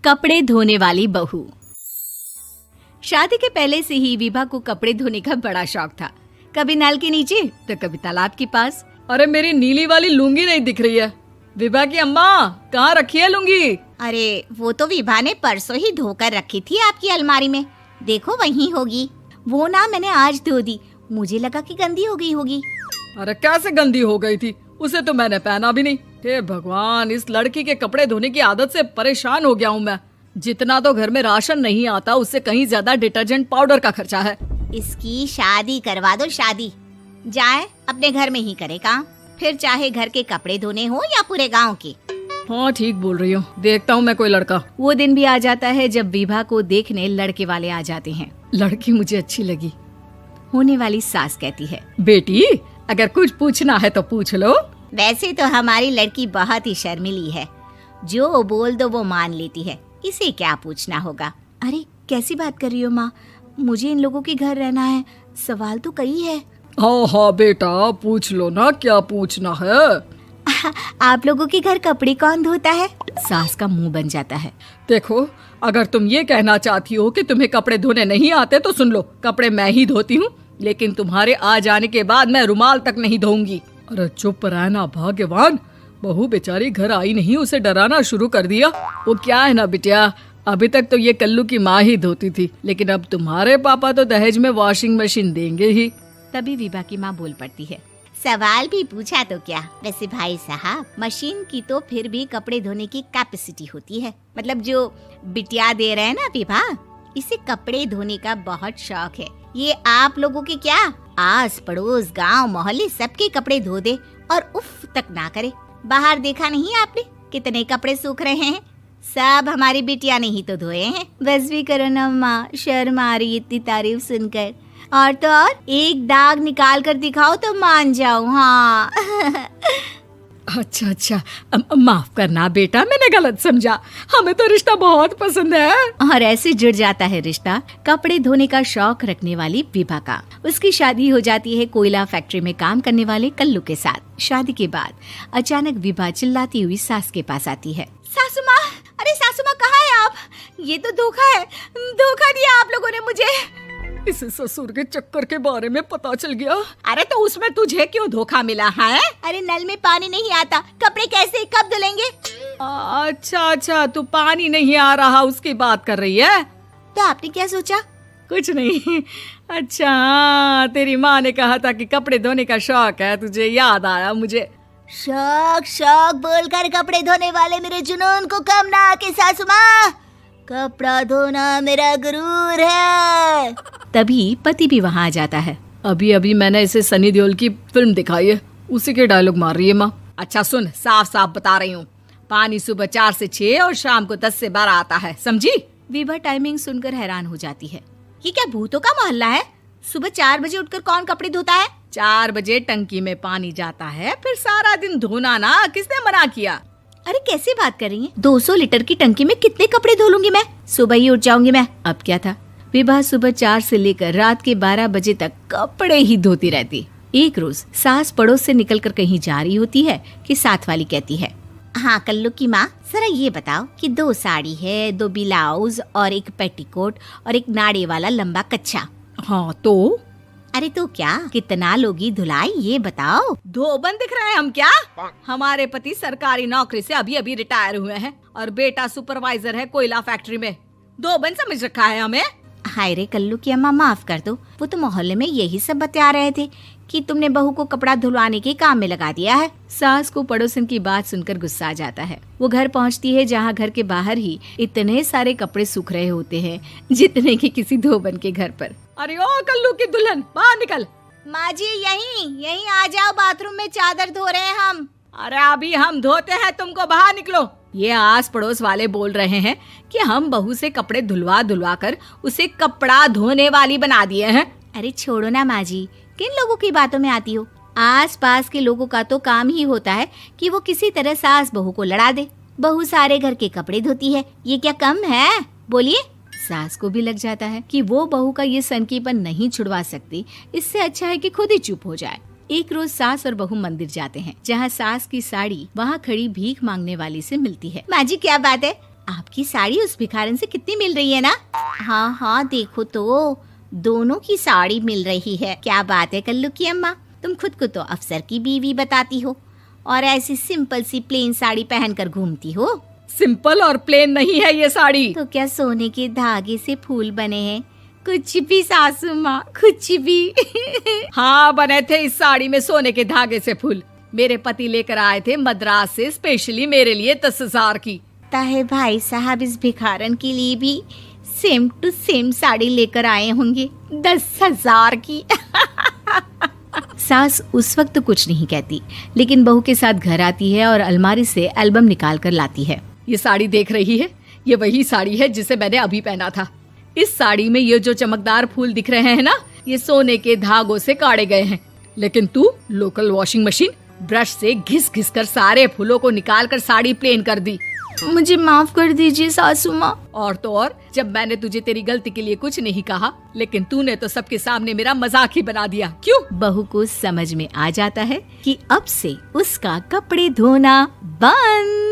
कपड़े धोने वाली बहू। शादी के पहले से ही विभा को कपड़े धोने का बड़ा शौक था। कभी नल के नीचे तो कभी तालाब के पास। अरे मेरी नीली वाली लुंगी नहीं दिख रही है। विभा की अम्मा, कहाँ रखी है लुंगी? अरे वो तो विभा ने परसों ही धोकर रखी थी आपकी अलमारी में, देखो वहीं होगी। वो ना मैंने आज धो दी, मुझे लगा कि गंदी हो गई होगी। अरे कैसे गंदी हो गई थी? उसे तो मैंने पहना भी नहीं। हे भगवान, इस लड़की के कपड़े धोने की आदत से परेशान हो गया हूँ मैं। जितना तो घर में राशन नहीं आता, उससे कहीं ज्यादा डिटर्जेंट पाउडर का खर्चा है। इसकी शादी करवा दो, शादी जाए अपने घर में ही करे काम, फिर चाहे घर के कपड़े धोने हो या पूरे गांव के। हाँ ठीक बोल रही हूँ, देखता हूँ मैं कोई लड़का। वो दिन भी आ जाता है जब विभा को देखने लड़के वाले आ जाते हैं। लड़की मुझे अच्छी लगी। होने वाली सास कहती है, बेटी अगर कुछ पूछना है तो पूछ लो। वैसे तो हमारी लड़की बहुत ही शर्मीली है, जो बोल दो वो मान लेती है, इसे क्या पूछना होगा। अरे कैसी बात कर रही हो माँ, मुझे इन लोगों के घर रहना है, सवाल तो कई है। हाँ हाँ बेटा, पूछ लो ना, क्या पूछना है। आप लोगों के घर कपड़े कौन धोता है? सास का मुंह बन जाता है। देखो, अगर तुम ये कहना चाहती हो कि तुम्हें कपड़े धोने नहीं आते तो सुन लो, कपड़े मैं ही धोती हूँ, लेकिन तुम्हारे आ जाने के बाद मैं रुमाल तक नहीं धोऊंगी। अरे चुप रहना भाग्यवान, बहू बेचारी घर आई नहीं, उसे डराना शुरू कर दिया। वो क्या है ना बिटिया, अभी तक तो ये कल्लू की माँ ही धोती थी, लेकिन अब तुम्हारे पापा तो दहेज में वॉशिंग मशीन देंगे ही। तभी विभा की माँ बोल पड़ती है, सवाल भी पूछा तो क्या। वैसे भाई साहब, मशीन की तो फिर भी कपड़े धोने की कैपेसिटी होती है। मतलब जो बिटिया दे रहे हैं ना विभा, इसे कपड़े धोने का बहुत शौक है। ये आप लोगों के क्या, आस पड़ोस गांव मोहल्ले सबके कपड़े धो दे और उफ तक ना करे। बाहर देखा नहीं आपने कितने कपड़े सूख रहे हैं? सब हमारी बिटिया ने ही तो धोए हैं। बस भी करो ना माँ, शर्म आ रही इतनी तारीफ सुनकर। और तो और एक दाग निकाल कर दिखाओ तो मान जाऊं। हाँ अच्छा, माफ करना बेटा, मैंने गलत समझा। हमें तो रिश्ता बहुत पसंद है। और ऐसे जुड़ जाता है रिश्ता कपड़े धोने का शौक रखने वाली विभा का। उसकी शादी हो जाती है कोयला फैक्ट्री में काम करने वाले कल्लू के साथ। शादी के बाद अचानक विभा चिल्लाती हुई सास के पास आती है। सासू माँ, अरे सासू माँ कहाँ है आप? ये तो धोखा है, धोखा दिया आप लोगों ने मुझे। इसे ससुर के चक्कर के बारे में पता चल गया। अरे तो उसमें तुझे क्यों धोखा मिला है? अरे नल में पानी नहीं आता, कपड़े कैसे कब धुलेंगे? अच्छा, तू पानी नहीं आ रहा उसकी बात कर रही है। तो आपने क्या सोचा? कुछ नहीं। अच्छा, तेरी माँ ने कहा था कि कपड़े धोने का शौक है तुझे, याद आया मुझे। शौक बोलकर कपड़े धोने वाले मेरे जुनून को कम ना आके सासू माँ, कपड़ा धोना मेरा गुरूर है। तभी पति भी वहाँ आ जाता है। अभी मैंने इसे सनी देओल की फिल्म दिखाई है, उसी के डायलॉग मार रही है माँ। अच्छा सुन, साफ साफ बता रही हूँ, पानी सुबह 4 से 6 और शाम को 10 से 12 आता है, समझी? विभा टाइमिंग सुनकर हैरान हो जाती है। ये क्या भूतों का मोहल्ला है? सुबह 4 बजे उठकर कौन कपड़े धोता है? 4 बजे टंकी में पानी जाता है, फिर सारा दिन धोना ना, किसने मना किया? अरे कैसी बात कर रही हैं? 200 लीटर की टंकी में कितने कपड़े धो लूंगी मैं? सुबह ही उठ जाऊंगी मैं। अब क्या था, विभा सुबह 4 से लेकर रात के 12 बजे तक कपड़े ही धोती रहती। एक रोज सास पड़ोस से निकलकर कहीं जा रही होती है कि साथ वाली कहती है, हाँ कल्लू की माँ, जरा ये बताओ कि 2 साड़ी है, 2 ब्लाउज और एक पेटीकोट और एक नाड़े वाला लंबा कच्छा। हाँ तो? अरे तो क्या, कितना लोगी धुलाई ये बताओ। धोबन दिख रहे हैं हम क्या? हमारे पति सरकारी नौकरी से अभी रिटायर हुए हैं और बेटा सुपरवाइजर है कोयला फैक्ट्री में। धोबन समझ रखा है हमें? हाय रे कल्लू की अम्मा, माफ कर दो, वो तो मोहल्ले में यही सब बता रहे थे कि तुमने बहू को कपड़ा धुलवाने के काम में लगा दिया है। सास को पड़ोसन की बात सुनकर गुस्सा आ जाता है। वो घर पहुंचती है जहां घर के बाहर ही इतने सारे कपड़े सूख रहे होते हैं जितने कि किसी धोबन के घर पर। अरे ओ कल्लू की दुल्हन, बाहर निकल। माँ जी यहीं आ जाओ, बाथरूम में चादर धो रहे हैं हम। अरे अभी हम धोते हैं, तुमको बाहर निकलो। ये आस पड़ोस वाले बोल रहे हैं कि हम बहू से कपड़े धुलवा कर उसे कपड़ा धोने वाली बना दिए हैं। अरे छोड़ो ना माँ जी, किन लोगों की बातों में आती हो? आस पास के लोगों का तो काम ही होता है कि वो किसी तरह सास बहू को लड़ा दे। बहू सारे घर के कपड़े धोती है, ये क्या कम है? बोलिए। सास को भी लग जाता है कि वो बहू का ये सनकीपन नहीं छुड़वा सकती, इससे अच्छा है कि खुद ही चुप हो जाए। एक रोज सास और बहू मंदिर जाते हैं, जहाँ सास की साड़ी वहाँ खड़ी भीख मांगने वाली से मिलती है। माँ जी क्या बात है, आपकी साड़ी उस भिखारन से कितनी मिल रही है ना? हाँ हाँ, देखो तो दोनों की साड़ी मिल रही है। क्या बात है कल्लू की अम्मा, तुम खुद को तो अफसर की बीवी बताती हो और ऐसी सिंपल सी प्लेन साड़ी पहनकर घूमती हो। सिंपल और प्लेन नहीं है ये साड़ी। तो क्या सोने के धागे से फूल बने हैं? कुछ भी सासू माँ, कुछ भी। हाँ, बने थे इस साड़ी में सोने के धागे से फूल। मेरे पति लेकर आए थे मद्रास से स्पेशली मेरे लिए 10,000 की। ताहे भाई साहब इस भिखारन के लिए भी सेम टू सेम साड़ी लेकर आए होंगे 10,000 की। सास उस वक्त तो कुछ नहीं कहती, लेकिन बहू के साथ घर आती है और अलमारी से एल्बम निकाल कर लाती है। ये साड़ी देख रही है, ये वही साड़ी है जिसे मैंने अभी पहना था। इस साड़ी में ये जो चमकदार फूल दिख रहे हैं ना, ये सोने के धागों से काढ़े गए हैं। लेकिन तू लोकल वॉशिंग मशीन ब्रश से घिस घिस कर सारे फूलों को निकाल कर साड़ी प्लेन कर दी। मुझे माफ कर दीजिए सासू माँ। और तो और, जब मैंने तुझे तेरी गलती के लिए कुछ नहीं कहा, लेकिन तूने तो सबके सामने मेरा मजाक ही बना दिया। क्यों? बहू को समझ में आ जाता है कि अब से उसका कपड़े धोना बंद।